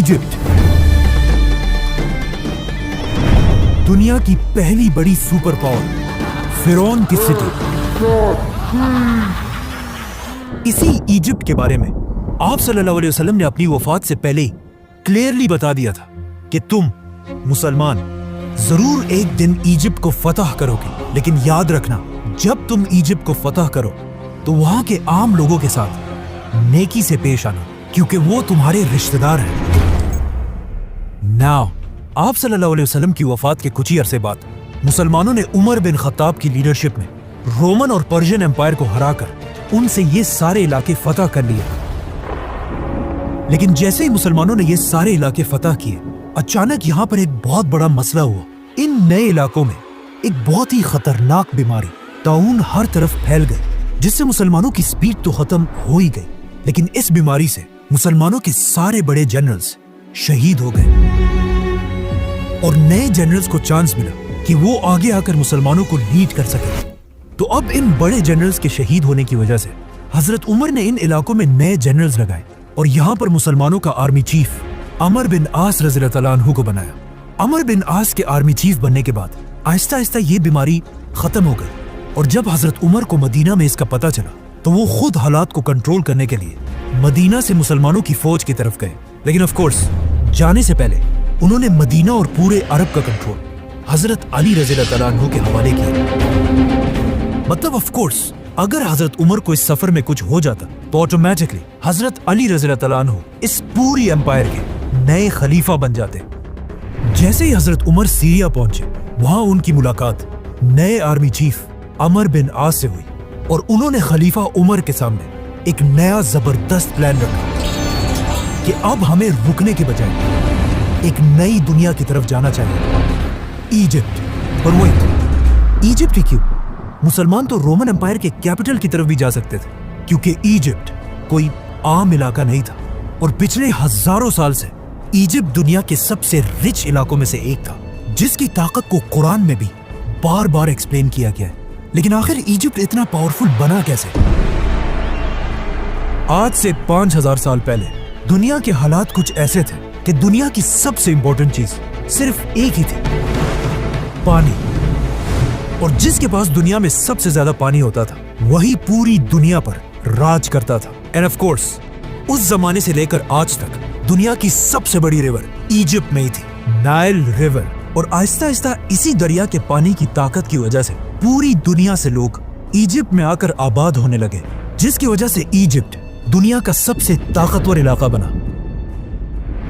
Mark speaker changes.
Speaker 1: Egypt دنیا کی پہلی بڑی سپر پاور فرعون کی سٹی. اسی ایجپٹ کے بارے میں آپ صلی اللہ علیہ وسلم نے اپنی وفات سے پہلے کلیئرلی بتا دیا تھا کہ تم مسلمان ضرور ایک دن ایجپٹ کو فتح کرو گے, لیکن یاد رکھنا جب تم ایجپٹ کو فتح کرو تو وہاں کے عام لوگوں کے ساتھ نیکی سے پیش آنا, کیونکہ وہ تمہارے رشتہ دار ہیں. ناؤ آپ صلی اللہ علیہ وسلم کی وفات کے کچھ ہی عرصے بعد مسلمانوں نے عمر بن خطاب کی لیڈرشپ میں رومن اور پرشین امپائر کو ہرا کر ان سے یہ سارے علاقے فتح کر لیے. لیکن جیسے ہی مسلمانوں نے یہ سارے علاقے فتح کیے, اچانک یہاں پر ایک بہت بڑا مسئلہ ہوا. ان نئے علاقوں میں ایک بہت ہی خطرناک بیماری طاعون ہر طرف پھیل گئی, جس سے مسلمانوں کی سپیڈ تو ختم ہو ہی گئی, لیکن اس بیماری سے مسلمانوں کے سارے بڑے جنرلز شہید ہو گئے. اور نئے جنرلز کو چانس ملا کہ وہ آگے آ کر مسلمانوں کو لیڈ کر سکے. تو اب ان بڑے جنرلز کے شہید ہونے کی وجہ سے حضرت عمر نے ان علاقوں میں نئے جنرلز لگائے اور یہاں پر مسلمانوں کا آرمی چیف عمر بن عاص رضی اللہ تعالیٰ عنہ کو بنایا. عمر بن عاص کے آرمی چیف بننے کے بعد آہستہ آہستہ یہ بیماری ختم ہو گئی, اور جب حضرت عمر کو مدینہ میں اس کا پتہ چلا تو وہ خود حالات کو کنٹرول کرنے کے لیے مدینہ سے مسلمانوں کی فوج کی طرف گئے. لیکن آف کورس جانے سے پہلے انہوں نے مدینہ اور پورے عرب کا کنٹرول حضرت علی رضی اللہ تعالیٰ عنہ کے حوالے کیا. مطلب آف کورس اگر حضرت عمر کو اس سفر میں کچھ ہو جاتا تو آٹومیٹکلی حضرت علی رضی اللہ تعالیٰ عنہ اس پوری امپائر کے نئے خلیفہ بن جاتے. جیسے ہی حضرت عمر سیریا پہنچے, وہاں ان کی ملاقات نئے آرمی چیف عمر بن عاص سے ہوئی, اور انہوں نے خلیفہ عمر کے سامنے ایک نیا زبردست پلان رکھا کہ اب ہمیں رکنے کے بجائے ایک نئی دنیا کی طرف جانا چاہیے, ایجپٹ. اور وہ ایجپٹ ہی کیوں, مسلمان تو رومن امپائر کے کیپٹل کی طرف بھی جا سکتے تھے, کیونکہ ایجپٹ کوئی عام علاقہ نہیں تھا, اور پچھلے ہزاروں سال سے ایجپٹ دنیا کے سب سے رچ علاقوں میں سے ایک تھا, جس کی طاقت کو قرآن میں بھی بار بار ایکسپلین کیا گیا ہے. لیکن آخر ایجپٹ اتنا پاورفل بنا کیسے؟ آج سے 5000 سال پہلے دنیا کے حالات کچھ ایسے تھے کہ دنیا کی سب سے امپورٹنٹ چیز صرف ایک ہی تھی, پانی. اور جس کے پاس دنیا میں سب سے زیادہ پانی ہوتا تھا وہی پوری دنیا پر راج کرتا تھا. اینڈ آف کورس اس زمانے سے لے کر آج تک دنیا کی سب سے بڑی ریور ایجپٹ میں ہی تھی, نائل ریور. اور آہستہ آہستہ اسی دریا کے پانی کی طاقت کی وجہ سے پوری دنیا سے لوگ ایجپٹ میں آ کر آباد ہونے لگے, جس کی وجہ سے ایجپٹ دنیا کا سب سے طاقتور علاقہ بنا.